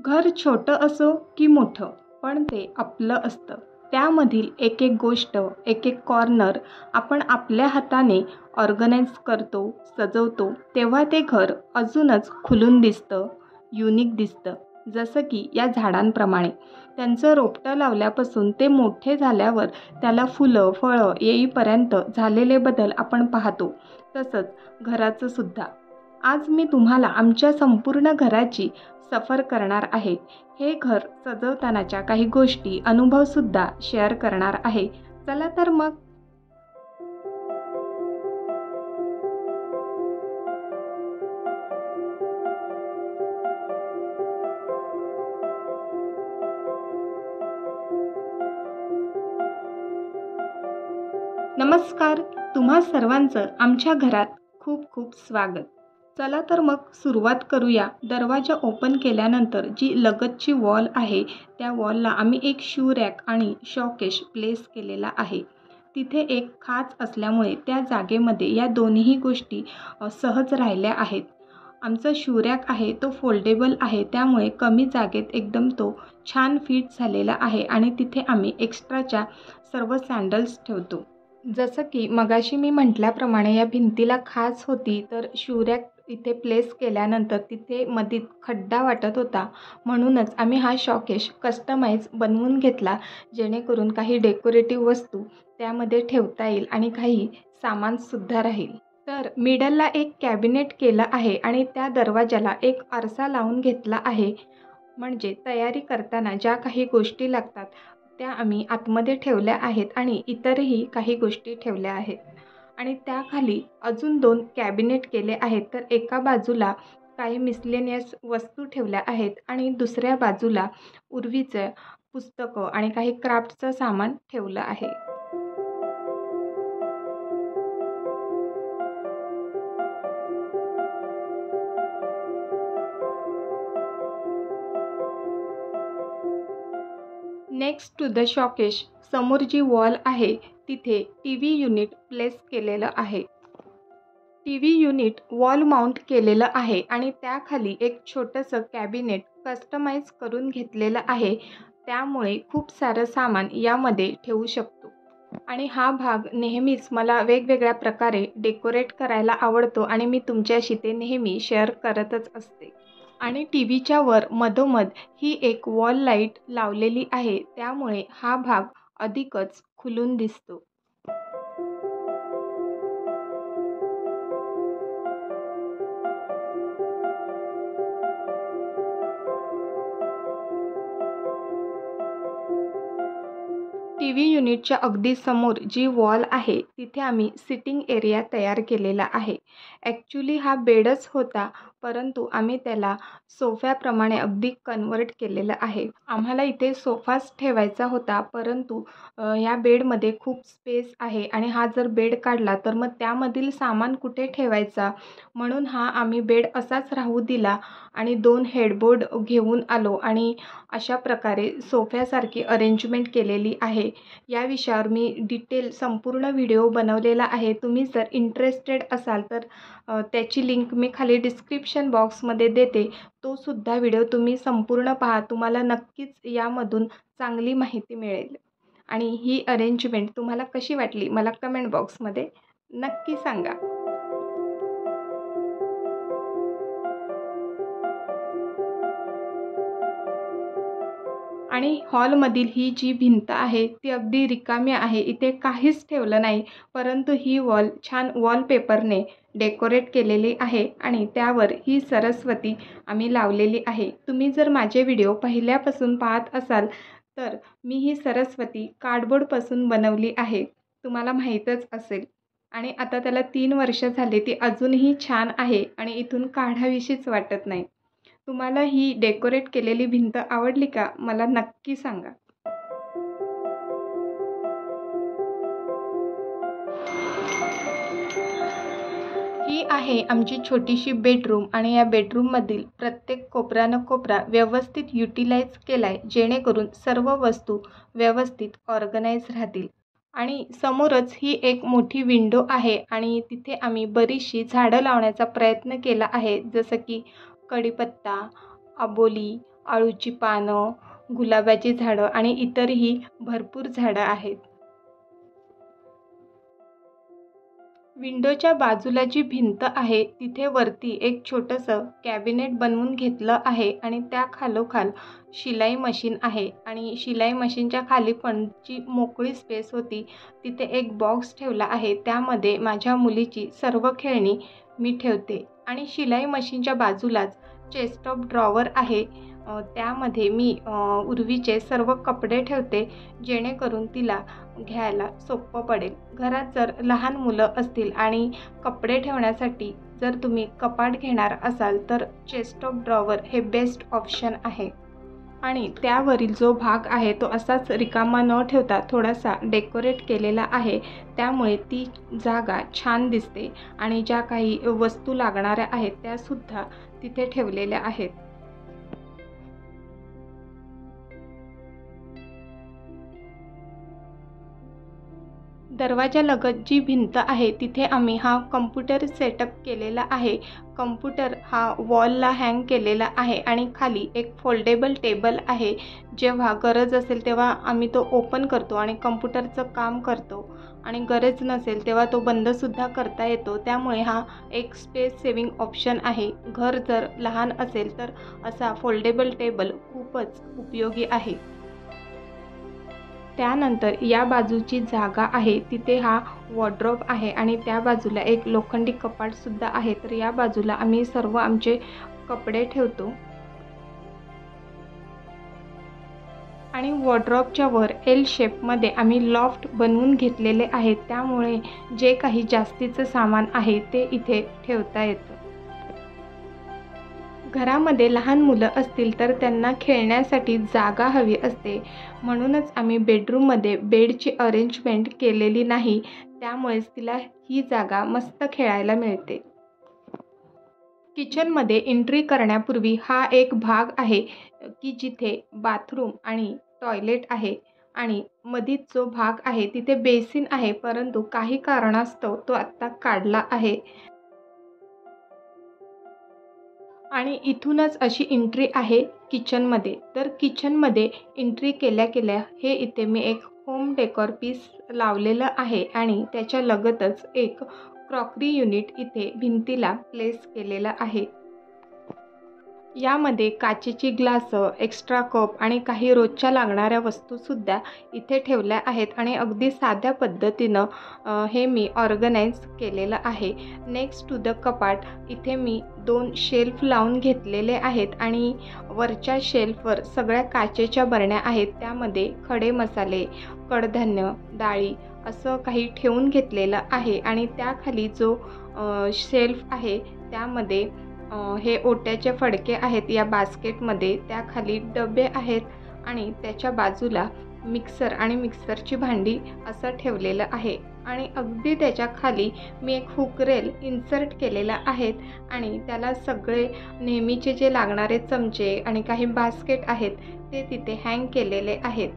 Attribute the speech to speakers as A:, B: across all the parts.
A: घर छोटं असो की मोठं, पण ते आपलं असतं. त्यामधील एक एक गोष्ट, एक एक कॉर्नर आपण आपल्या हाताने ऑर्गनाईज करतो, सजवतो, तेव्हा ते घर अजूनच खुलून दिसतं, युनिक दिसतं. जसं की या झाडांप्रमाणे त्यांचं रोपटं लावल्यापासून ते मोठे झाल्यावर त्याला फुलं फळं येईपर्यंत झालेले बदल आपण पाहतो. तसंच घराचं सुद्धा. आज मी तुम्हाला आमच्या संपूर्ण घराची सफर करणार आहे. हे घर सजवतानाच्या काही गोष्टी, अनुभवसुद्धा शेअर करणार आहे. चला तर मग. नमस्कार. तुम्हा सर्वांचं आमच्या घरात खूप खूप स्वागत. चला तर मग सुरुवात करूया. दरवाजा ओपन केल्यानंतर जी लगतची वॉल आहे, त्या वॉलला आम्ही एक शू रॅक आणि शॉकेश प्लेस केलेला आहे. तिथे एक खाच असल्यामुळे त्या जागेमध्ये या दोन्ही गोष्टी सहज राहिल्या आहेत. आमचा शू रॅक आहे तो फोल्डेबल आहे, त्यामुळे कमी जागेत एकदम तो छान फिट झालेला आहे आणि तिथे आम्ही एक्स्ट्राच्या सर्व सँडल्स ठेवतो. जसं की मगाशी मी म्हटल्याप्रमाणे या भिंतीला खाच होती, तर शू रॅक इथे प्लेस केल्यानंतर तिथे मधीत खड्डा वाटत होता. म्हणूनच आम्ही हा शॉकेश कस्टमाइज बनवून घेतला, जेणेकरून काही डेकोरेटिव्ह वस्तू त्यामध्ये ठेवता येईल आणि काही सामानसुद्धा राहील. तर मिडलला एक कॅबिनेट केलं आहे आणि त्या दरवाजाला एक आरसा लावून घेतला आहे. म्हणजे तयारी करताना ज्या काही गोष्टी लागतात त्या आम्ही आतमध्ये ठेवल्या आहेत आणि इतरही काही गोष्टी ठेवल्या आहेत. आणि त्याखाली अजून 2 कॅबिनेट केले आहेत. तर एका बाजूला काही मिसलेनियस वस्तू ठेवल्या आहेत आणि दुसऱ्या बाजूला उर्वीचं पुस्तकं आणि काही क्राफ्टचं सामान ठेवलं आहे. नेक्स्ट टू द शॉकेश समोर जी वॉल आहे तिथे टी व्ही युनिट प्लेस केलेलं आहे. T V unit wall mount केलेलं आहे आणि त्याखाली एक छोटंसं कॅबिनेट कस्टमाइज करून घेतलेलं आहे. त्यामुळे खूप सारं सामान यामध्ये ठेवू शकतो. आणि हा भाग नेहमीच मला वेगवेगळ्या प्रकारे डेकोरेट करायला आवडतो आणि मी तुमच्याशी ते नेहमी शेअर करतच असते. आणि टी व्हीच्या वर मधोमध ही एक वॉल लाईट लावलेली आहे, त्यामुळे हा भाग अधिकच खुलून दिसतो. टी व्ही युनिटच्या अगदी समोर जी वॉल आहे तिथे आम्ही सिटिंग एरिया तयार केलेला आहे. ॲक्च्युली हा बेडच होता, परंतु आम्ही त्याला सोफ्याप्रमाणे अगदी कन्व्हर्ट केलेलं आहे. आम्हाला इथे सोफाच ठेवायचा होता, परंतु या बेडमध्ये खूप स्पेस आहे आणि हा जर बेड काढला तर मग त्यामधील सामान कुठे ठेवायचा, म्हणून हा आम्ही बेड असाच राहू दिला आणि 2 हेडबोर्ड घेऊन आलो आणि अशा प्रकारे सोफ्यासारखी अरेंजमेंट केलेली आहे. या विषयावर मी डिटेल संपूर्ण व्हिडिओ बनवलेला आहे. तुम्ही जर इंटरेस्टेड असाल तर त्याची लिंक मी खाली डिस्क्रिप्शन बॉक्समध्ये देते. तो सुद्धा व्हिडिओ तुम्ही संपूर्ण पहा. तुम्हाला नक्कीच यामधून चांगली माहिती मिळेल. आणि ही अरेंजमेंट तुम्हाला कशी वाटली मला कमेंट बॉक्समध्ये नक्की सांगा. आणि हॉलमधील ही जी भिंत आहे ती अगदी रिकामी आहे. इथे काहीच ठेवलं नाही, परंतु ही वॉल छान वॉलपेपरने डेकोरेट केलेली आहे आणि त्यावर ही सरस्वती आम्ही लावलेली आहे. तुम्ही जर माझे व्हिडिओ पहिल्यापासून पाहत असाल तर मी ही सरस्वती कार्डबोर्डपासून बनवली आहे. तुम्हाला माहीतच असेल. आणि आता त्याला 3 वर्ष झाले. ती अजूनही छान आहे आणि इथून काढावीशीच वाटत नाही. तुम्हाला ही डेकोरेट केलेली भिंत आवडली का? मला नक्की सांगा. ही आहे आमची छोटीशी बेडरूम आणि या बेडरूममधील प्रत्येक कोपरा न कोपरा व्यवस्थित युटिलाइज केलाय, जेणेकरून सर्व वस्तू व्यवस्थित ऑर्गनाइज राहतील. आणि समोरच ही एक मोठी विंडो आहे आणि तिथे आम्ही बरीचशी झाडं लावण्याचा प्रयत्न केला आहे, जसं की कढीपत्ता, अबोली आळूची पानं, गुलाबाची झाडं आणि इतरही भरपूर झाडं आहेत. विंडोच्या बाजूला जी भिंत आहे तिथे वरती एक छोटंसं कॅबिनेट बनवून घेतलं आहे आणि त्या खालोखाल शिलाई मशीन आहे आणि शिलाई मशीनच्या खाली पण जी मोकळी स्पेस होती तिथे एक बॉक्स ठेवला आहे. त्यामध्ये माझ्या मुलीची सर्व खेळणी मी ठेवते आणि शिलाई मशीनच्या बाजूलाच चेस्ट ऑफ ड्रॉवर आहे. त्यामध्ये मी उर्वीचे सर्व कपडे ठेवते जेणेकरून तिला घ्यायला सोपं पडेल. घरात जर लहान मुलं असतील आणि कपडे ठेवण्यासाठी जर तुम्ही कपाट घेणार असाल तर चेस्ट ऑफ ड्रॉवर हे बेस्ट ऑप्शन आहे. आणि त्यावरील जो भाग आहे तो असाच रिकामा न ठेवता थोडासा डेकोरेट केलेला आहे. त्यामुळे ती जागा छान दिसते आणि ज्या काही वस्तू लागणाऱ्या आहेत त्यासुद्धा तिथे ठेवलेल्या आहेत. दरवाजालगत जी भिंत आहे तिथे आम्ही हा कम्प्युटर सेटअप केलेला आहे. कम्प्युटर हा वॉलला हँग केलेला आहे आणि खाली एक फोल्डेबल टेबल आहे. जेव्हा गरज असेल तेव्हा आम्ही तो ओपन करतो आणि कम्प्युटरचं काम करतो आणि गरज नसेल तेव्हा तो बंदसुद्धा करता येतो. त्यामुळे हा एक स्पेस सेविंग ऑप्शन आहे. घर जर लहान असेल तर असा फोल्डेबल टेबल खूपच उपयोगी आहे. त्यानंतर या बाजूची जागा आहे तिथे हा वॉर्डरोब आहे आणि त्या बाजूला एक लोखंडी कपाटसुद्धा आहे. तर या बाजूला आम्ही सर्व आमचे कपडे ठेवतो आणि वॉर्डरोबच्या वर एल शेपमध्ये आम्ही लॉफ्ट बनवून घेतलेले आहेत. त्यामुळे जे काही जास्तीचं सामान आहे ते इथे ठेवता येतं. घरामध्ये लहान मुलं असतील तर त्यांना खेळण्यासाठी जागा हवी असते. म्हणूनच आम्ही बेडरूममध्ये बेडची अरेंजमेंट केलेली नाही. त्यामुळेच तिला ही जागा मस्त खेळायला मिळते. किचनमध्ये एंट्री करण्यापूर्वी हा एक भाग आहे की जिथे बाथरूम आणि टॉयलेट आहे आणि मधीच जो भाग आहे तिथे बेसिन आहे, परंतु काही कारणास्तव तो आत्ता काढला आहे. आणि इथूनच अशी एंट्री आहे किचनमध्ये. तर किचनमध्ये एंट्री केल्या केल्या हे इथे मी एक होम डेकोर पीस लावलेलं आहे आणि त्याच्या लगतच एक क्रॉकरी युनिट इथे भिंतीला प्लेस केलेलं आहे. यामध्ये काचेची ग्लासं, एक्स्ट्रा कप आणि काही रोजच्या लागणाऱ्या वस्तूसुद्धा इथे ठेवल्या आहेत आणि अगदी साध्या पद्धतीनं हे मी ऑर्गनाईज केलेलं आहे. नेक्स्ट टू द कपाट इथे मी 2 शेल्फ लावून घेतलेले आहेत आणि वरच्या शेल्फवर सगळ्या काचेच्या बरण्या आहेत. त्यामध्ये खडे मसाले, कडधान्य, डाळी असं काही ठेवून घेतलेलं आहे आणि त्याखाली जो शेल्फ आहे त्यामध्ये हे ओट्याचे फडके आहेत या बास्केटमध्ये. त्याखाली डबे आहेत आणि त्याच्या बाजूला मिक्सर आणि मिक्सरची भांडी असं ठेवलेलं आहे आणि अगदी त्याच्या खाली मी एक हुकरेल इन्सर्ट केलेला आहेत आणि त्याला सगळे नेहमीचे जे लागणारे चमचे आणि काही बास्केट आहेत ते तिथे हँग केलेले आहेत.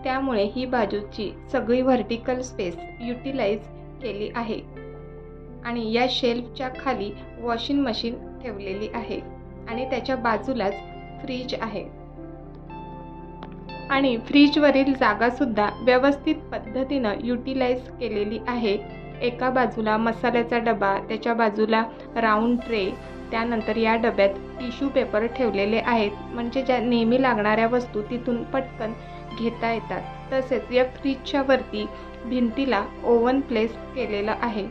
A: त्यामुळे ही बाजूची सगळी व्हर्टिकल स्पेस युटिलाइज केली आहे आणि या शेल्फच्या खाली वॉशिंग मशीन ठेवलेली आहे आणि त्याच्या बाजूलाच फ्रीज आहे आणि फ्रीजवरील जागासुद्धा व्यवस्थित पद्धतीनं युटिलाइज केलेली आहे. एका बाजूला मसाल्याचा डबा, त्याच्या बाजूला राऊंड ट्रे, त्यानंतर या डब्यात टिश्यू पेपर ठेवलेले आहेत म्हणजे ज्या नेहमी लागणाऱ्या वस्तू तिथून पटकन घेता येतात. तसेच या फ्रीजच्या वरती भिंतीला ओव्हन प्लेस केलेलं आहे.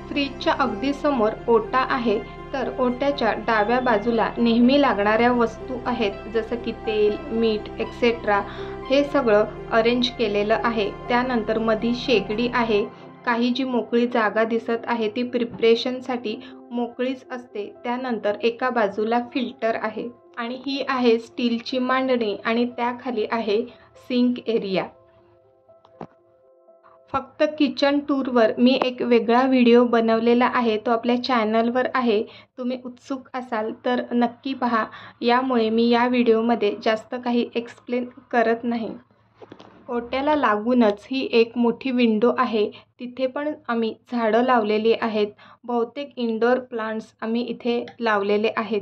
A: फ्रीजच्या अगदी समोर ओटा आहे. तर ओट्याच्या डाव्या बाजूला नेहमी लागणाऱ्या वस्तू आहेत जसं की तेल, मीठ एक्सेट्रा हे सगळं अरेंज केलेलं आहे. त्यानंतर मधी शेगडी आहे. काही जी मोकळी जागा दिसत आहे ती प्रिपरेशनसाठी मोकळीच असते. त्यानंतर एका बाजूला फिल्टर आहे आणि ही आहे स्टीलची मांडणी आणि त्याखाली आहे सिंक एरिया. फक्त किचन टूरवर मी एक वेगळा व्हिडिओ बनवलेला आहे, तो आपल्या चॅनलवर आहे. तुम्ही उत्सुक असाल तर नक्की पहा. यामुळे मी या व्हिडिओमध्ये जास्त काही एक्सप्लेन करत नाही. ओट्याला लागूनच ही एक मोठी विंडो आहे. तिथे पण आम्ही झाडं लावलेली आहेत. बहुतेक इंडोर प्लांट्स आम्ही इथे लावलेले आहेत.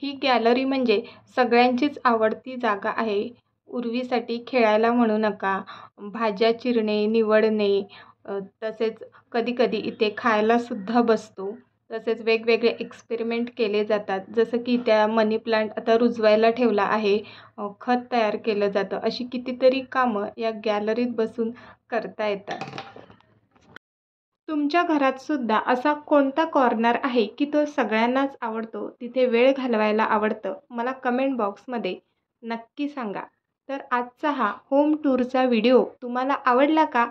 A: ही गॅलरी म्हणजे सगळ्यांचीच आवडती जागा आहे. उर्वीसाठी खेळायला म्हणू नका, भाज्या चिरणे, निवडणे, तसेच कधी-कधी इथे खायलासुद्धा बसतो. तसेच वेगवेगळे एक्सपेरिमेंट केले जातात. जसं की त्या मनी प्लांट आता रुजवायला ठेवला आहे. खत तयार केलं जातं. अशी कितीतरी कामं या गॅलरीत बसून करता येतात. तुमच्या घरात सुद्धा असा कोणता कॉर्नर आहे की तो सगळ्यांनाच आवडतो, तिथे वेळ घालवायला आवडतं? मला कमेंट बॉक्समध्ये नक्की सांगा. तर आजचा हा होम टूरचा व्हिडिओ तुम्हाला आवडला का?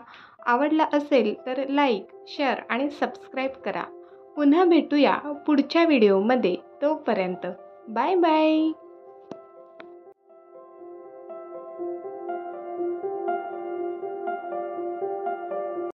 A: आवडला असेल तर लाईक, शेअर आणि सबस्क्राईब करा. पुन्हा भेटूया पुढच्या व्हिडिओमध्ये. तोपर्यंत बाय बाय.